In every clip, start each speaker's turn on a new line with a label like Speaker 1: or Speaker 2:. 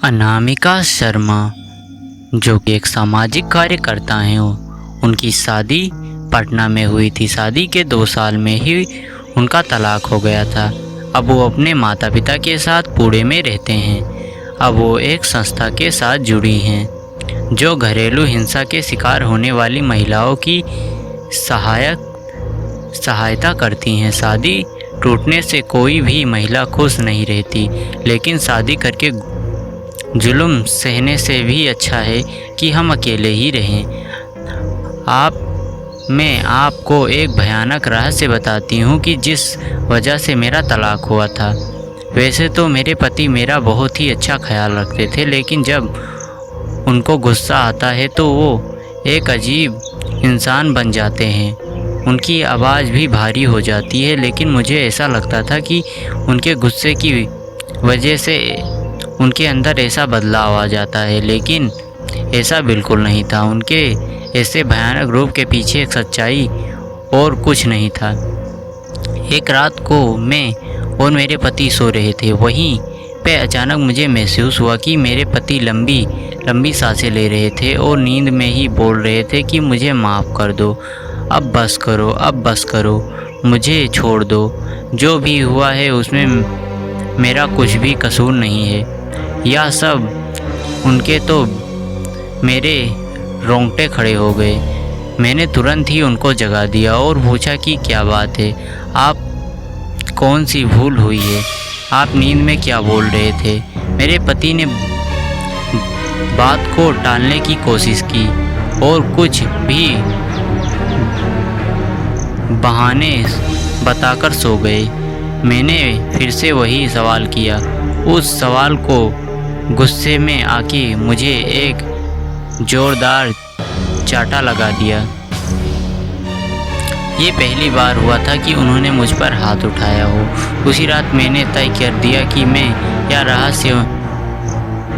Speaker 1: अनामिका शर्मा जो कि एक सामाजिक कार्यकर्ता हैं, उनकी शादी पटना में हुई थी। शादी के 2 साल में ही उनका तलाक हो गया था। अब वो अपने माता पिता के साथ पुणे में रहते हैं। अब वो एक संस्था के साथ जुड़ी हैं जो घरेलू हिंसा के शिकार होने वाली महिलाओं की सहायता करती हैं। शादी टूटने से कोई भी महिला खुश नहीं रहती, लेकिन शादी करके जुल्म सहने से भी अच्छा है कि हम अकेले ही रहें। मैं आपको एक भयानक रहस्य बताती हूँ कि जिस वजह से मेरा तलाक हुआ था। वैसे तो मेरे पति मेरा बहुत ही अच्छा ख्याल रखते थे, लेकिन जब उनको गुस्सा आता है तो वो एक अजीब इंसान बन जाते हैं। उनकी आवाज़ भी भारी हो जाती है, लेकिन मुझे ऐसा लगता था कि उनके गुस्से की वजह से उनके अंदर ऐसा बदलाव आ जाता है, लेकिन ऐसा बिल्कुल नहीं था। उनके ऐसे भयानक रूप के पीछे एक सच्चाई और कुछ नहीं था। एक रात को मैं और मेरे पति सो रहे थे, वहीं पे अचानक मुझे महसूस हुआ कि मेरे पति लंबी लंबी सांसें ले रहे थे और नींद में ही बोल रहे थे कि मुझे माफ़ कर दो, अब बस करो, अब बस करो, मुझे छोड़ दो। जो भी हुआ है उसमें मेरा कुछ भी कसूर नहीं है। यह सब उनके तो मेरे रोंगटे खड़े हो गए। मैंने तुरंत ही उनको जगा दिया और पूछा कि क्या बात है, आप कौन सी भूल हुई है, आप नींद में क्या बोल रहे थे। मेरे पति ने बात को टालने की कोशिश की और कुछ भी बहाने बताकर सो गए। मैंने फिर से वही सवाल किया। उस सवाल को गुस्से में आके मुझे एक जोरदार चाटा लगा दिया। ये पहली बार हुआ था कि उन्होंने मुझ पर हाथ उठाया हो। उसी रात मैंने तय कर दिया कि मैं यह रहस्य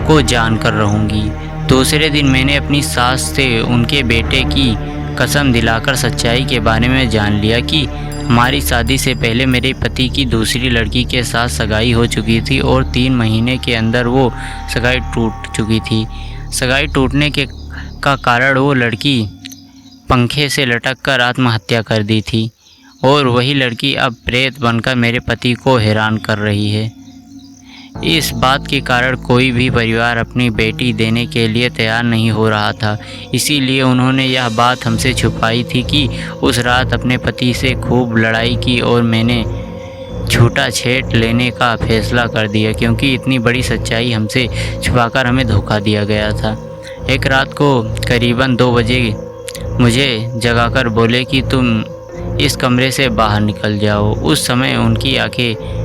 Speaker 1: को जानकर रहूँगी। दूसरे दिन मैंने अपनी सास से उनके बेटे की कसम दिलाकर सच्चाई के बारे में जान लिया कि हमारी शादी से पहले मेरे पति की दूसरी लड़की के साथ सगाई हो चुकी थी और 3 महीने के अंदर वो सगाई टूट चुकी थी। सगाई टूटने का कारण वो लड़की पंखे से लटककर आत्महत्या कर दी थी और वही लड़की अब प्रेत बनकर मेरे पति को हैरान कर रही है। इस बात के कारण कोई भी परिवार अपनी बेटी देने के लिए तैयार नहीं हो रहा था। इसीलिए उन्होंने यह बात हमसे छुपाई थी कि उस रात अपने पति से खूब लड़ाई की और मैंने छूटा छेट लेने का फैसला कर दिया, क्योंकि इतनी बड़ी सच्चाई हमसे छुपाकर हमें धोखा दिया गया था। एक रात को करीबन 2 बजे मुझे जगाकर बोले कि तुम इस कमरे से बाहर निकल जाओ। उस समय उनकी आंखें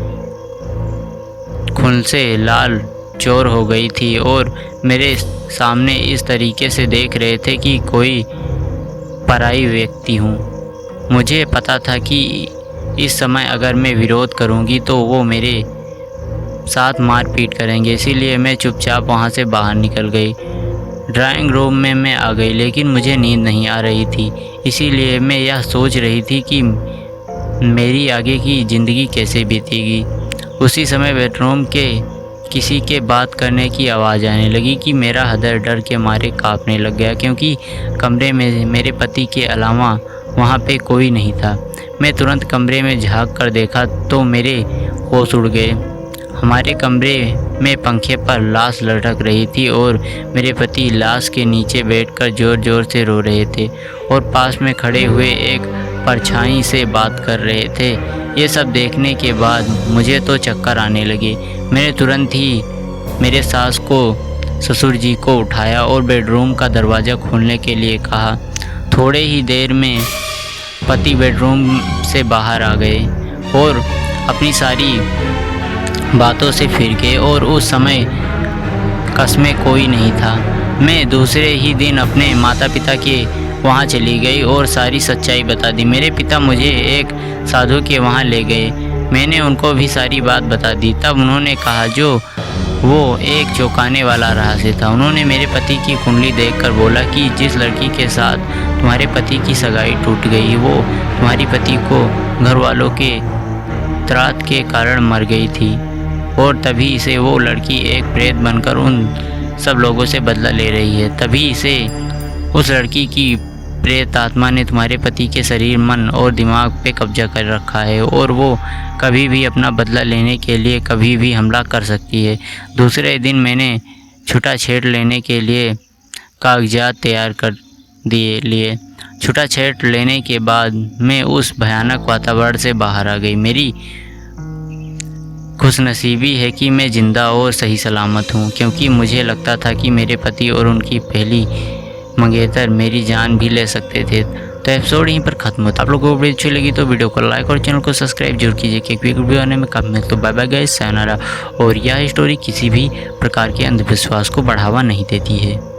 Speaker 1: खून से लाल चौर हो गई थी और मेरे सामने इस तरीके से देख रहे थे कि कोई पराई व्यक्ति हूँ। मुझे पता था कि इस समय अगर मैं विरोध करूँगी तो वो मेरे साथ मारपीट करेंगे, इसीलिए मैं चुपचाप वहाँ से बाहर निकल गई। ड्राइंग रूम में मैं आ गई, लेकिन मुझे नींद नहीं आ रही थी। इसीलिए मैं यह सोच रही थी कि मेरी आगे की ज़िंदगी कैसे बीतेगी। उसी समय बेडरूम के किसी के बात करने की आवाज़ आने लगी कि मेरा हृदय डर के मारे कांपने लग गया, क्योंकि कमरे में मेरे पति के अलावा वहाँ पे कोई नहीं था। मैं तुरंत कमरे में झांक कर देखा तो मेरे होश उड़ गए। हमारे कमरे में पंखे पर लाश लटक रही थी और मेरे पति लाश के नीचे बैठकर ज़ोर ज़ोर से रो रहे थे और पास में खड़े हुए एक परछाई से बात कर रहे थे। ये सब देखने के बाद मुझे तो चक्कर आने लगे। मैंने तुरंत ही मेरे सास को ससुर जी को उठाया और बेडरूम का दरवाज़ा खोलने के लिए कहा। थोड़े ही देर में पति बेडरूम से बाहर आ गए और अपनी सारी बातों से फिर गए और उस समय कसमें कोई नहीं था। मैं दूसरे ही दिन अपने माता पिता के वहाँ चली गई और सारी सच्चाई बता दी। मेरे पिता मुझे एक साधु के वहाँ ले गए। मैंने उनको भी सारी बात बता दी। तब उन्होंने कहा जो वो एक चौंकाने वाला रहस्य था। उन्होंने मेरे पति की कुंडली देखकर बोला कि जिस लड़की के साथ तुम्हारे पति की सगाई टूट गई वो तुम्हारी पति को घर वालों के त्रात के कारण मर गई थी। और तभी से वो लड़की एक प्रेत बनकर उन सब लोगों से बदला ले रही है। तभी से उस लड़की की प्रेत आत्मा ने तुम्हारे पति के शरीर, मन और दिमाग पे कब्जा कर रखा है और वो कभी भी अपना बदला लेने के लिए कभी भी हमला कर सकती है। दूसरे दिन मैंने छूटा-छेड़ लेने के लिए कागजात तैयार कर लिए। छूटा-छेड़ लेने के बाद मैं उस भयानक वातावरण से बाहर आ गई। मेरी खुशनसीबी है कि मैं ज़िंदा और सही सलामत हूँ, क्योंकि मुझे लगता था कि मेरे पति और उनकी पहली मंगेतर मेरी जान भी ले सकते थे। तो एपिसोड यहीं पर खत्म होता है। आप लोगों को वीडियो अच्छी लगी तो वीडियो को लाइक और चैनल को सब्सक्राइब जरूर कीजिए, क्योंकि वीडियो आने में काफ़ी मिलता है। तो बाय बाय गाइस, sayonara। और यह स्टोरी किसी भी प्रकार के अंधविश्वास को बढ़ावा नहीं देती है।